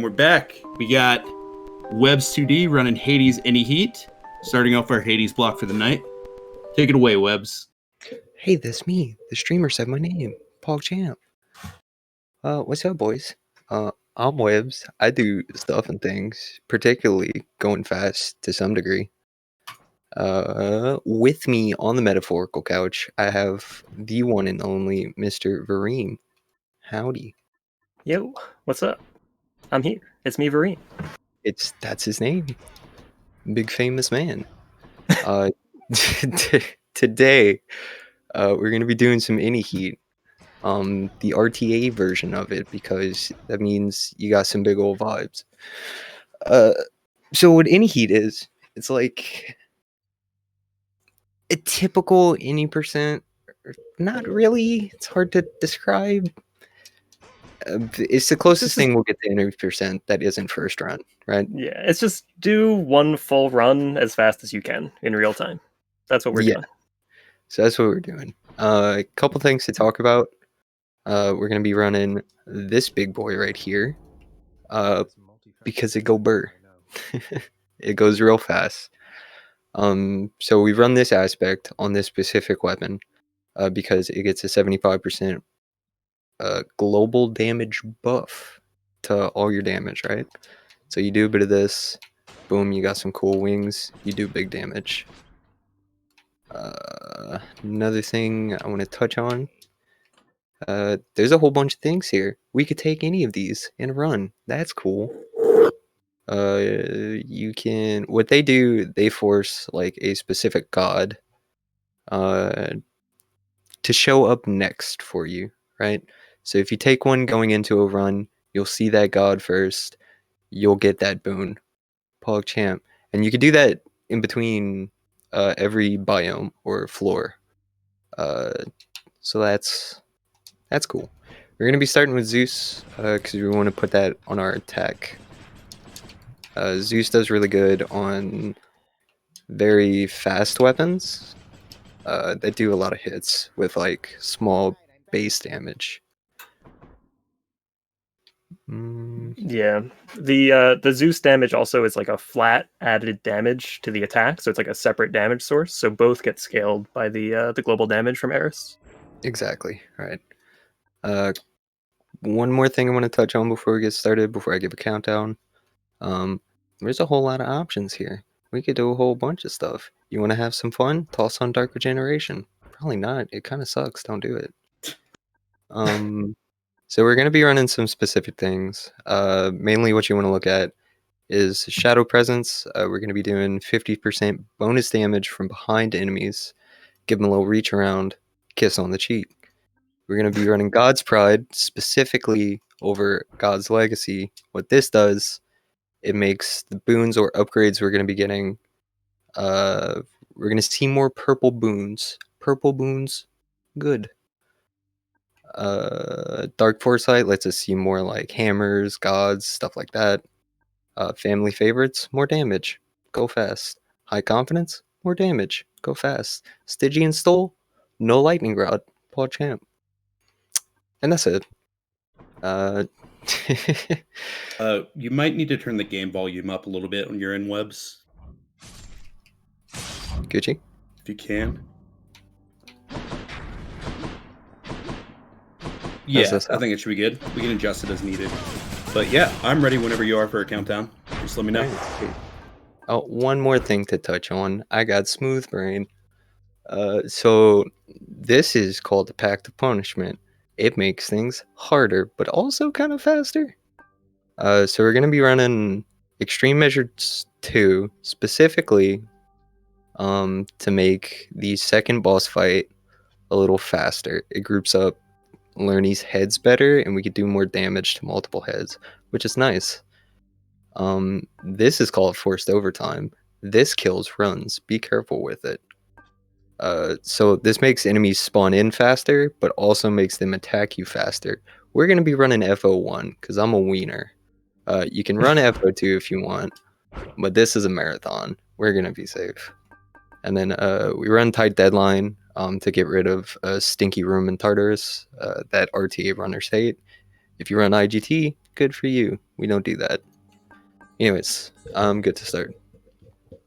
we're back. We got Webs2d running Hades Any Heat, starting off our Hades block for the night. Take it away, Webs. Hey, that's me. The streamer said my name, PogChamp. What's up, boys? I'm Webs. I do stuff and things, particularly going fast to some degree. With me on the metaphorical couch, I have the one and only Mr. Vareem. Howdy. Yo, what's up? I'm here. It's me, Vareen. That's his name. Big famous man. Today, we're gonna be doing some Any Heat. The RTA version of it, because that means you got some big old vibes. So what Any Heat is, it's like a typical Any percent. Not really. It's hard to describe. It's the closest thing we'll get to Any percent that isn't first run, right? Yeah, it's just do one full run as fast as you can in real time. That's what we're doing. So that's what we're doing. A couple things to talk about. We're gonna be running this big boy right here, because it go burr. It goes real fast. So we run this aspect on this specific weapon, because it gets a 75% global damage buff to all your damage, right? So you do a bit of this, boom, you got some cool wings, you do big damage. Another thing I want to touch on, there's a whole bunch of things here. We could take any of these and run. That's cool. You can, what they do, they force like a specific god to show up next for you, right? So if you take one going into a run, you'll see that god first, you'll get that boon, PogChamp. And you can do that in between every biome or floor. So that's cool. We're gonna be starting with Zeus, because we want to put that on our attack. Zeus does really good on very fast weapons that do a lot of hits with like small base damage. Yeah, the Zeus damage also is like a flat added damage to the attack, so it's like a separate damage source. So both get scaled by the global damage from Eris. Exactly. Right. One more thing I want to touch on before we get started, before I give a countdown. There's a whole lot of options here. We could do a whole bunch of stuff. You want to have some fun? Toss on Dark Regeneration. Probably not. It kind of sucks. Don't do it. So we're going to be running some specific things. Mainly what you want to look at is Shadow Presence. We're going to be doing 50% bonus damage from behind enemies. Give them a little reach around. Kiss on the cheek. We're going to be running God's Pride, specifically over God's Legacy. What this does, it makes the boons or upgrades we're going to be getting, we're going to see more purple boons. Purple boons, good. Dark Foresight lets us see more like hammers, gods, stuff like that. Family Favorites, more damage, go fast. High Confidence, more damage, go fast. Stygian Stole, no Lightning Rod, PogChamp. And that's it. You might need to turn the game volume up a little bit when you're in Webs. Gucci? If you can. Yeah, I think it should be good. We can adjust it as needed. But yeah, I'm ready whenever you are for a countdown. Just let me know. Right. Oh, one more thing to touch on. I got Smooth Brain. So this is called the Pact of Punishment. It makes things harder, but also kind of faster. So we're going to be running Extreme Measures 2, specifically to make the second boss fight a little faster. It groups up Lernie's heads better, and we could do more damage to multiple heads, which is nice. This is called Forced Overtime. This kills runs. Be careful with it. So this makes enemies spawn in faster, but also makes them attack you faster. We're going to be running FO1, because I'm a wiener. You can run FO2 if you want, but this is a marathon. We're going to be safe. And then we run Tight Deadline to get rid of Stinky Room and Tartarus that RTA runners hate. If you run IGT, Good for you. We don't do that. Anyways, I'm good to start. You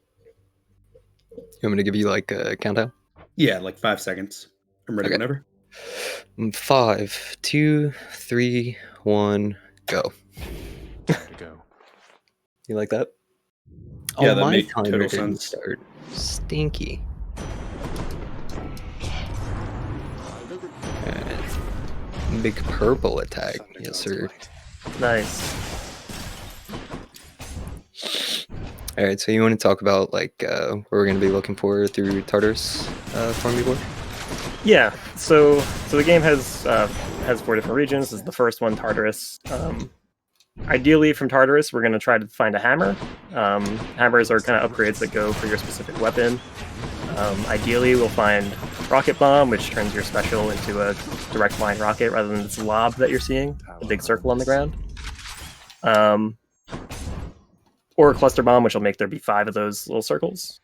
want me to give you like a countdown? Yeah, like 5 seconds. I'm ready Okay. whenever. 5, 2, 3, 1, go. Go. You like that? Yeah, Oh, that my made timer total didn't sense. start. Stinky. Big purple attack. Yes, sir. Nice. All right, so you want to talk about like what we're going to be looking for through Tartarus for me, boy? Yeah. So the game has 4 different regions. This is the first one, Tartarus. Ideally, from Tartarus, we're going to try to find a hammer. Hammers are kind of upgrades that go for your specific weapon. Ideally, we'll find Rocket Bomb, which turns your special into a direct flying rocket rather than this lob that you're seeing, a big circle on the ground. Or Cluster Bomb, which will make there be 5 of those little circles.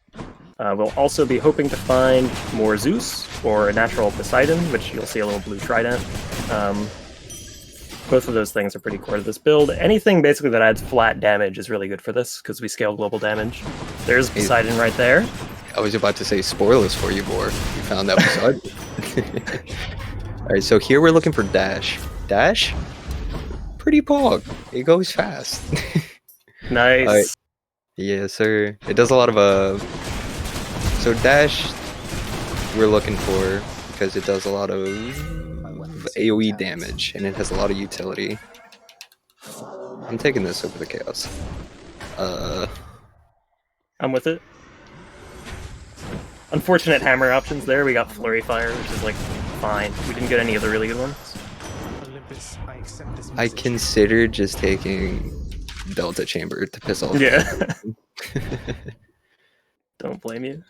We'll also be hoping to find more Zeus or a natural Poseidon, which you'll see a little blue trident. Both of those things are pretty core to this build. Anything basically that adds flat damage is really good for this because we scale global damage. There's Poseidon right there. I was about to say spoilers for you, boy. You found that Poseidon. All right, so here we're looking for Dash. Dash? Pretty pog. It goes fast. Nice. Yes, sir. It does a lot of So Dash, we're looking for because it does a lot of AoE damage and it has a lot of utility. I'm taking this over the Chaos. I'm with it. Unfortunate hammer options there. We got Flurry Fire, which is like fine. We didn't get any of the really good ones. I considered just taking Delta Chamber to piss off. Yeah. Don't blame you.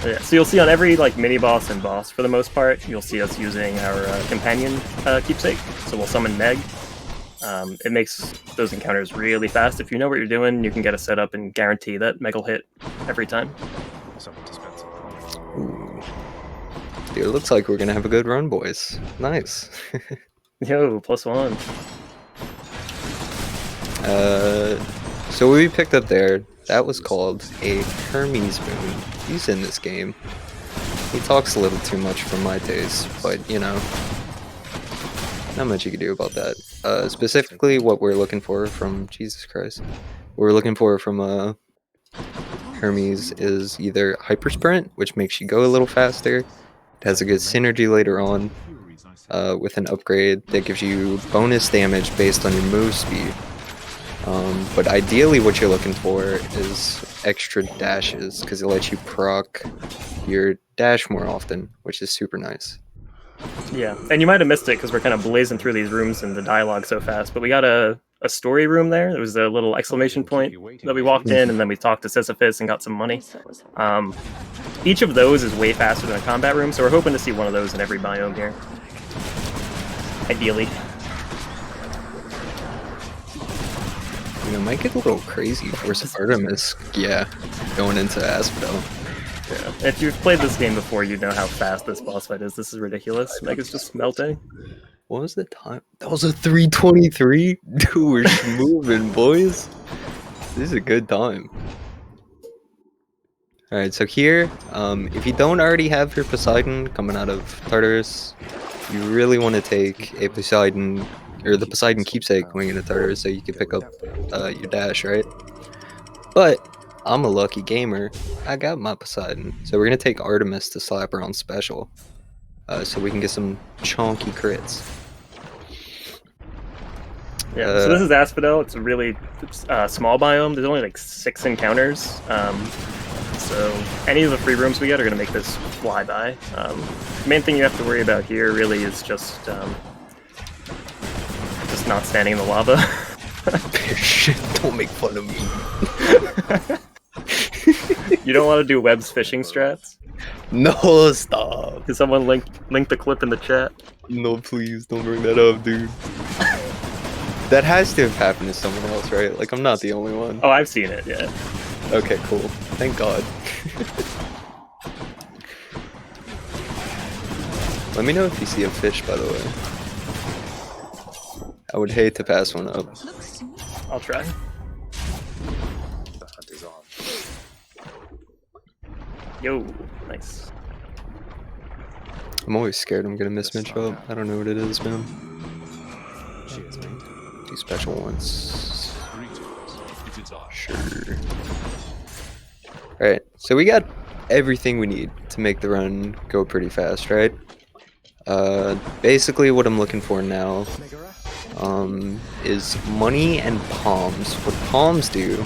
Yeah, so you'll see on every like mini boss and boss for the most part, you'll see us using our companion keepsake. So we'll summon Meg. It makes those encounters really fast. If you know what you're doing, you can get a setup and guarantee that Meg will hit every time. Ooh. Dude, it looks like we're gonna have a good run, boys. Nice. Yo, +1. So what we picked up there, that was called a Hermes moon. He's in this game. He talks a little too much for my taste, but you know, not much you can do about that. Specifically what we're looking for from Jesus Christ. What we're looking for from Hermes is either Hyper Sprint, which makes you go a little faster. It has a good synergy later on with an upgrade that gives you bonus damage based on your move speed. But ideally what you're looking for is extra dashes, because it lets you proc your dash more often, which is super nice. Yeah, and you might have missed it because we're kind of blazing through these rooms and the dialogue so fast, but we got a story room there. There was a little exclamation point that we walked in, and then we talked to Sisyphus and got some money. Each of those is way faster than a combat room, so we're hoping to see one of those in every biome here. Ideally. You know, it might get a little crazy for some Artemis, yeah, going into Asphodel. Yeah. If you've played this game before, you know how fast this boss fight is. This is ridiculous. Meg is just melting. What was the time? That was a 3:23? Dude, we're moving, boys. This is a good time. Alright, so here, if you don't already have your Poseidon coming out of Tartarus, you really want to take a Poseidon, or the Poseidon keepsake going into Tartarus so you can pick up your dash, right? But I'm a lucky gamer. I got my Poseidon. So we're going to take Artemis to slap her on special. So we can get some chonky crits. Yeah, so this is Asphodel. It's a really small biome. There's only like 6 encounters. So any of the free rooms we get are going to make this fly by. The main thing you have to worry about here really is just not standing in the lava. Shit, don't make fun of me. You don't want to do Webs fishing strats? No, stop. Can someone link the clip in the chat? No, please, don't bring that up, dude. That has to have happened to someone else, right? Like, I'm not the only one. Oh, I've seen it, yeah. Okay, cool. Thank God. Let me know if you see a fish, by the way. I would hate to pass one up. I'll try. The hunt is on. Yo, nice. I'm always scared I'm gonna mismatch up. I don't know what it is, man. Cheers, mate. Do special ones. Sure. Alright, so we got everything we need to make the run go pretty fast, right? Basically what I'm looking for now is money and palms. What palms do,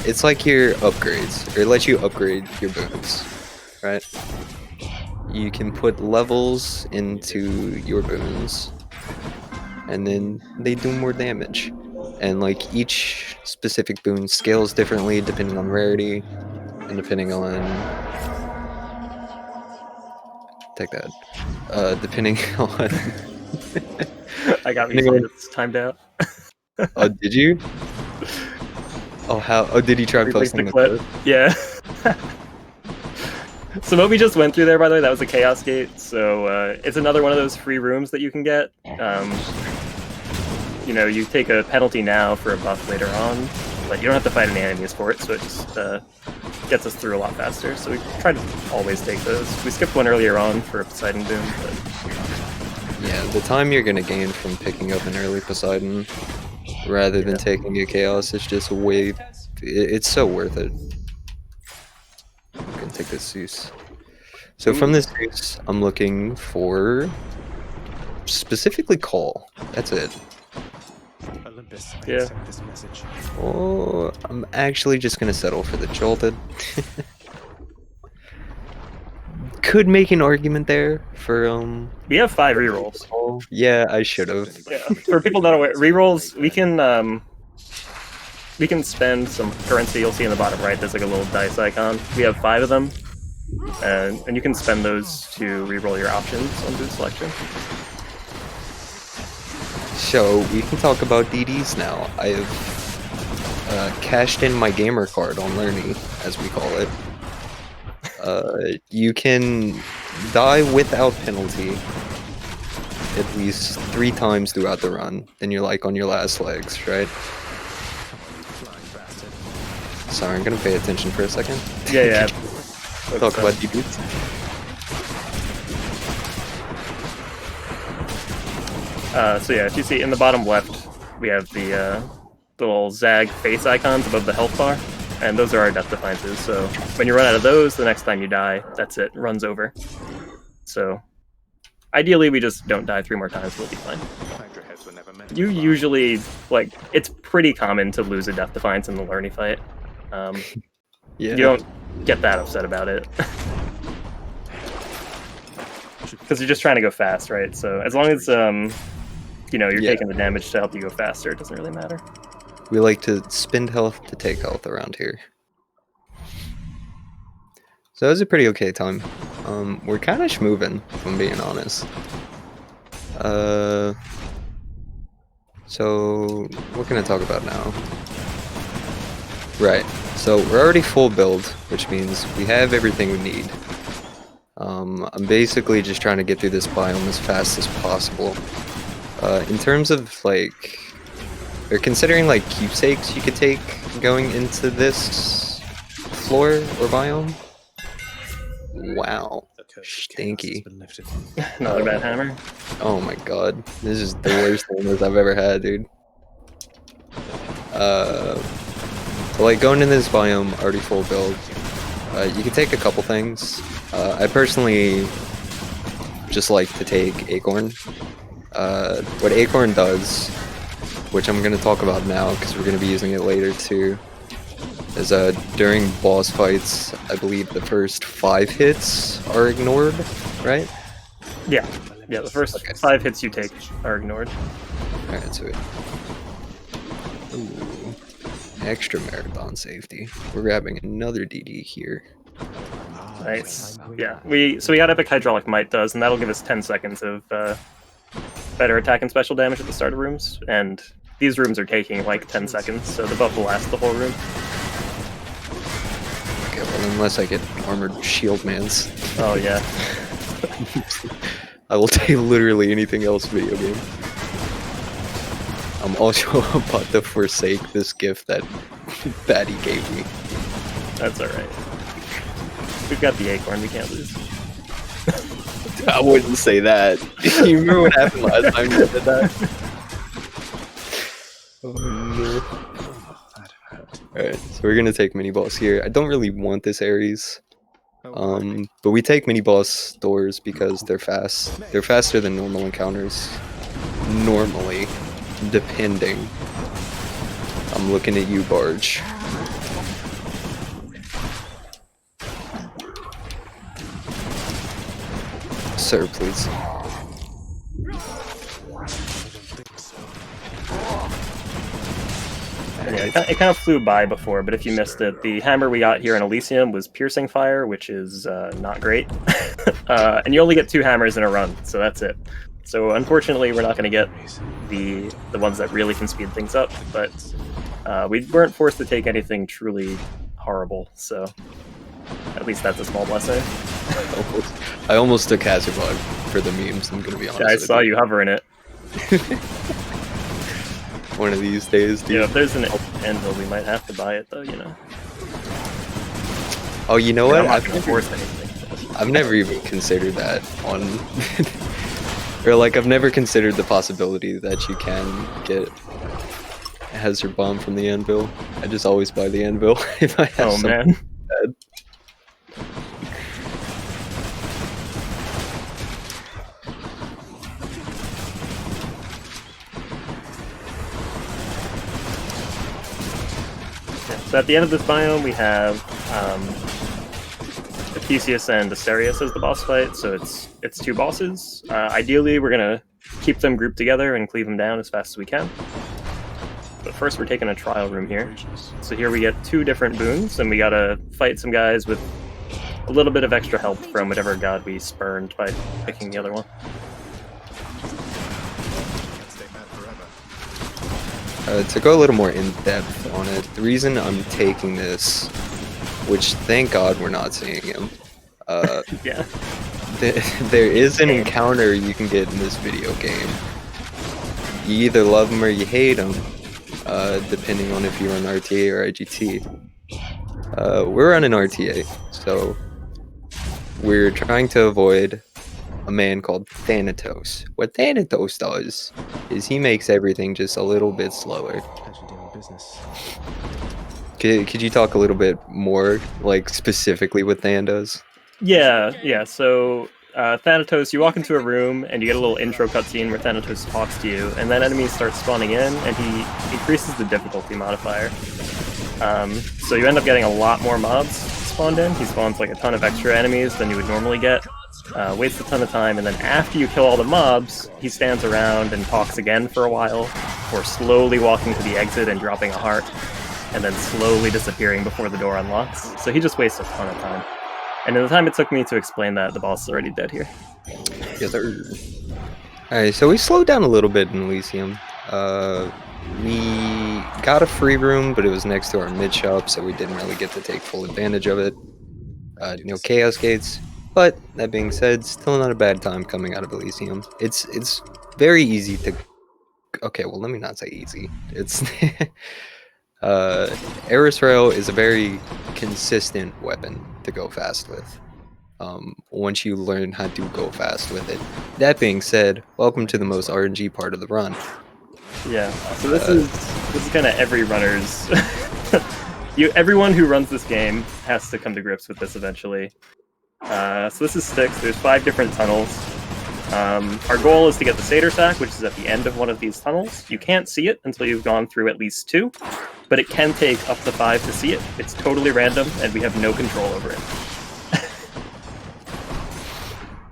it's like your upgrades, or it lets you upgrade your boons, right? You can put levels into your boons, and then they do more damage. And like each specific boon scales differently depending on rarity and depending on take that. Depending on I got me Anyone- it's timed out. Oh, did you? Oh, how? Oh, did he try Replace posting the clip. Yeah. So what we just went through there, by the way, that was a Chaos Gate. So it's another one of those free rooms that you can get. You know, you take a penalty now for a buff later on, but you don't have to fight any enemies for it, so it just gets us through a lot faster. So we try to always take those. We skipped one earlier on for a Poseidon boom, but Yeah, the time you're gonna gain from picking up an early Poseidon rather than taking a Chaos is just way. It's so worth it. I'm gonna take this Zeus. So from this Zeus, I'm looking for specifically Call. That's it. Olympus, I Yeah. sent this message. Oh, I'm actually just gonna settle for the Jolted. Could make an argument there for we have 5 rerolls. Oh, yeah, I should have. Yeah. For people not aware, rerolls, we can spend some currency. You'll see in the bottom right, there's like a little dice icon. We have 5 of them, and you can spend those to reroll your options on boot selection. So we can talk about DDs now. I have cashed in my gamer card on Learny, as we call it. You can die without penalty at least 3 times throughout the run. Then you're like on your last legs, right? Flying bastard. Sorry, I'm gonna pay attention for a second. Yeah. Talk about DDs. So yeah, if you see in the bottom left, we have the little Zag face icons above the health bar, and those are our death defiances. So when you run out of those, the next time you die, that's it, runs over. So ideally, we just don't die 3 more times, we'll be fine. Hydra-heads were never meant to You fly. usually, like, it's pretty common to lose a death defiance in the Learny fight. Yeah. You don't get that upset about it. Because you're just trying to go fast, right? So as long as, you know, you're Yeah. taking the damage to help you go faster, it doesn't really matter. We like to spend health to take health around here. So it was a pretty okay time. We're kind of schmoving, if I'm being honest. So what can I talk about now? Right. So we're already full build, which means we have everything we need. I'm basically just trying to get through this biome as fast as possible. In terms of like, or considering like keepsakes you could take going into this floor or biome. Wow, stinky. Another bad hammer. Oh my god, this is the worst hammers I've ever had, dude. So like going into this biome, already full build. You can take a couple things. I personally just like to take Acorn. What Acorn does, which I'm going to talk about now because we're going to be using it later too, is during boss fights, I believe the first 5 hits are ignored, right? Yeah, the first Okay. 5 hits you take are ignored. Alright, sweet. Ooh. Extra marathon safety. We're grabbing another DD here. Nice. Yeah, we got Epic Hydraulic Might does, and that'll give us 10 seconds of better attack and special damage at the start of rooms. And these rooms are taking like 10 seconds, so the buff will last the whole room. Okay, well, unless I get armored shield mans. Oh yeah. I will take literally anything else video game. I'm also about to forsake this gift that Batty gave me. That's alright. We've got the acorn, we can't lose. I wouldn't say that. You remember what happened last time you did that? Oh no. Oh, that hurt. Alright, so we're gonna take mini boss here. I don't really want this Ares. But we take mini boss doors because they're fast. They're faster than normal encounters. Normally, depending. I'm looking at you, Barge. Sir, please. Yeah, it kind of flew by before, but if you missed it, the hammer we got here in Elysium was Piercing Fire, which is not great. And you only get 2 hammers in a run, so that's it. So unfortunately, we're not going to get the ones that really can speed things up, but we weren't forced to take anything truly horrible, so at least that's a small blessing. I almost took Hazardbug for the memes, I'm gonna be honest. Yeah, I saw you hovering it. One of these days, dude. Yeah, if there's an anvil, we might have to buy it, though, you know. Oh, you know I'm what? not going to force anything. I've never even considered that on... or, like, I've never considered the possibility that you can get Hazard Bomb from the anvil. I just always buy the anvil if I have something man. bad. So at the end of this biome, we have Theseus and Asterius as the boss fight. So it's 2 bosses. Ideally, we're gonna keep them grouped together and cleave them down as fast as we can. But first, we're taking a trial room here. So here we get 2 different boons, and we gotta fight some guys with a little bit of extra help from whatever god we spurned by picking the other one. To go a little more in-depth on it, the reason I'm taking this, which thank God we're not seeing him, Yeah. there is an encounter you can get in this video game. You either love him or you hate him, depending on if you're on RTA or IGT. We're on an RTA, so we're trying to avoid a man called Thanatos. What Thanatos does is he makes everything just a little bit slower. Actually doing business. Could you talk a little bit more, like, specifically what Than does? Yeah. So Thanatos, you walk into a room and you get a little intro cutscene where Thanatos talks to you, and then enemies start spawning in, and he increases the difficulty modifier. So you end up getting a lot more mobs spawned in. He spawns like a ton of extra enemies than you would normally get. Wastes a ton of time, and then after you kill all the mobs, he stands around and talks again for a while, or slowly walking to the exit and dropping a heart, and then slowly disappearing before the door unlocks. So he just wastes a ton of time. And in the time it took me to explain that, the boss is already dead here. Yes, sir. Alright, so we slowed down a little bit in Elysium. We got a free room, but it was next to our mid shop, so we didn't really get to take full advantage of it. No Chaos Gates. But that being said, still not a bad time coming out of Elysium. It's very easy to... Okay, well, let me not say easy. It's... Aerosrail is a very consistent weapon to go fast with. Once you learn how to go fast with it. That being said, welcome to the most RNG part of the run. Yeah, so this is kind of every runner's... Everyone who runs this game has to come to grips with this eventually. So this is Styx. There's 5 different tunnels. Our goal is to get the Satyr Sack, which is at the end of one of these tunnels. You can't see it until you've gone through at least 2, but it can take up to 5 to see it. It's totally random, and we have no control over it.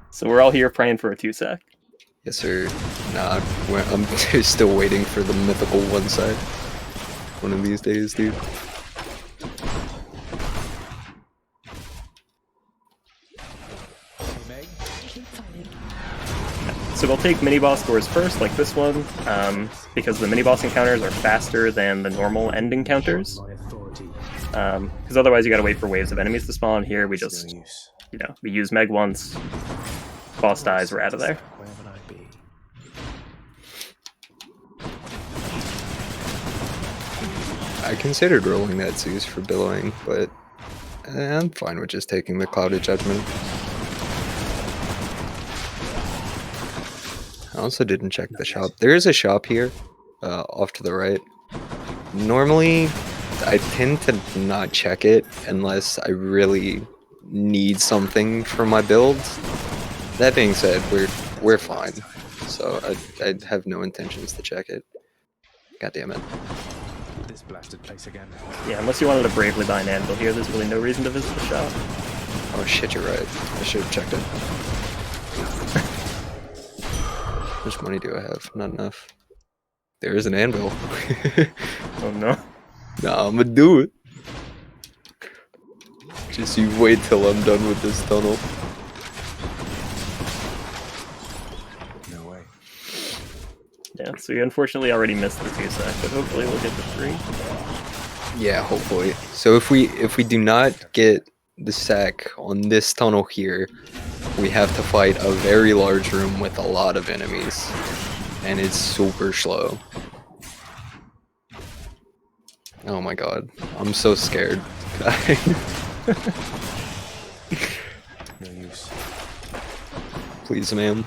So we're all here praying for a 2-sack. Yes, sir. Nah, I'm still waiting for the mythical 1-sack. One of these days, dude. So we'll take mini-boss doors first, like this one, because the mini-boss encounters are faster than the normal end encounters. Because otherwise you gotta wait for waves of enemies to spawn. Here we just, we use Meg once, boss dies, we're out of there. Where would I be? I considered rolling that Zeus for billowing, but I'm fine with just taking the Clouded Judgment. I also didn't check the shop. There is a shop here, off to the right. Normally, I tend to not check it unless I really need something for my build. That being said, we're fine, so I have no intentions to check it. God damn it. This blasted place again. Yeah, unless you wanted to bravely buy an anvil here, there's really no reason to visit the shop. Oh shit, you're right. I should have checked it. How much money do I have? Not enough. There is an anvil. Oh no. Nah, I'm gonna do it. Just you wait till I'm done with this tunnel. No way. Yeah, so you unfortunately already missed the 2 sack, but hopefully we'll get the 3. Yeah, hopefully. So if we do not get the sack on this tunnel here, we have to fight a very large room with a lot of enemies, and it's super slow. Oh my god, I'm so scared. No use. Please, ma'am.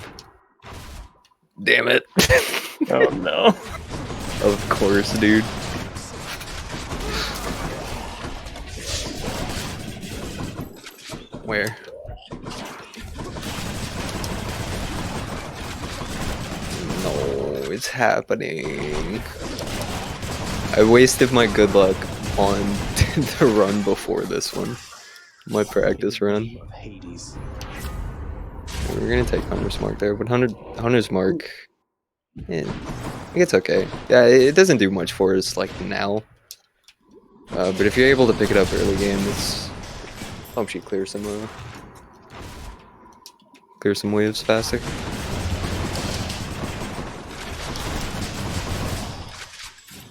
Damn it. Oh no. Of course, dude. Where? No, it's happening. I wasted my good luck on the run before this one. My practice run. Of Hades. We're gonna take Hunter's Mark there, but Hunter's Mark, I think it's okay. Yeah, it doesn't do much for us like now. But if you're able to pick it up early game, it's helps you clear some waves faster.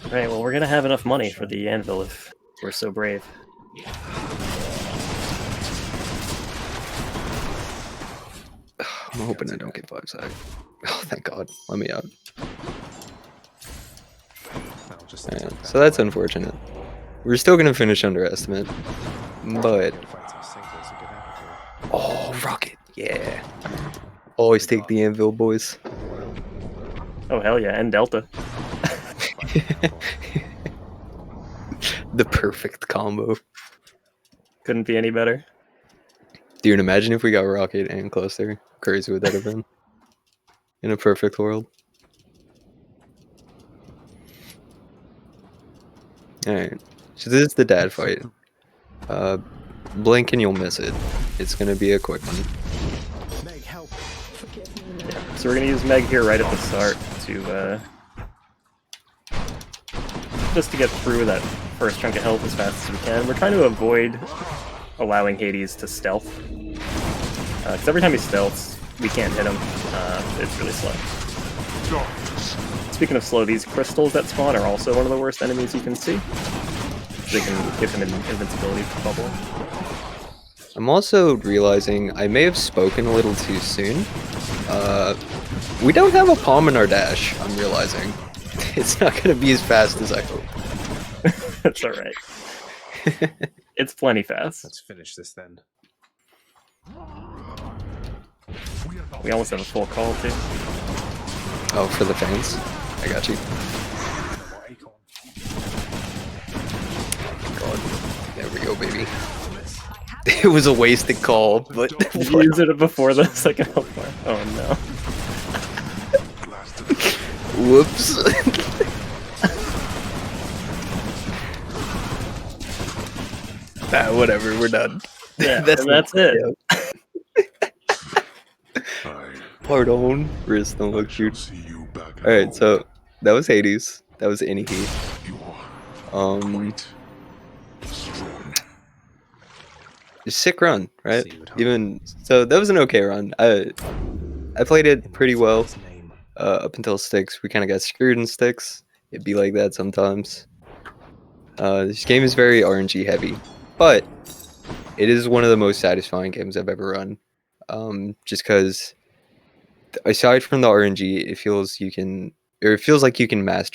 Alright, well, we're gonna have enough money for the anvil if we're so brave. I'm hoping I don't get 5 sack. Oh, thank God. Let me out. I'll just Yeah, so that's unfortunate. We're still gonna finish under estimate, but oh, rocket, yeah. Always take the anvil, boys. Oh hell yeah, and Delta. The perfect combo. Couldn't be any better. Dude, imagine if we got rocket and cluster. Crazy would that have been? In a perfect world. Alright, so this is the dad fight. Blink and you'll miss it. It's gonna be a quick one. Meg, help. Yeah, so we're gonna use Meg here right at the start to just to get through that first chunk of health as fast as we can. We're trying to avoid allowing Hades to stealth. Because every time he stealths, we can't hit him. It's really slow. Speaking of slow, these crystals that spawn are also one of the worst enemies you can see. They can give him an invincibility bubble. I'm also realizing I may have spoken a little too soon. We don't have a palm in our dash, I'm realizing. It's not going to be as fast as I hope. That's alright. It's plenty fast. Let's finish this then. We almost have a full call, too. Oh, for the fans? I got you. God. There we go, baby. It was a wasted call, but... Did you use it before the second health bar? Oh no. Whoops. Whatever, we're done. Yeah, that's it. Pardon. Wrist don't look cute. Alright, so that was Hades. That was any heat. Sick run, right? Even so, that was an okay run. I played it pretty well up until sticks. We kind of got screwed in sticks. It'd be like that sometimes. This game is very RNG heavy, but it is one of the most satisfying games I've ever run. Just because aside from the RNG, it feels like you can master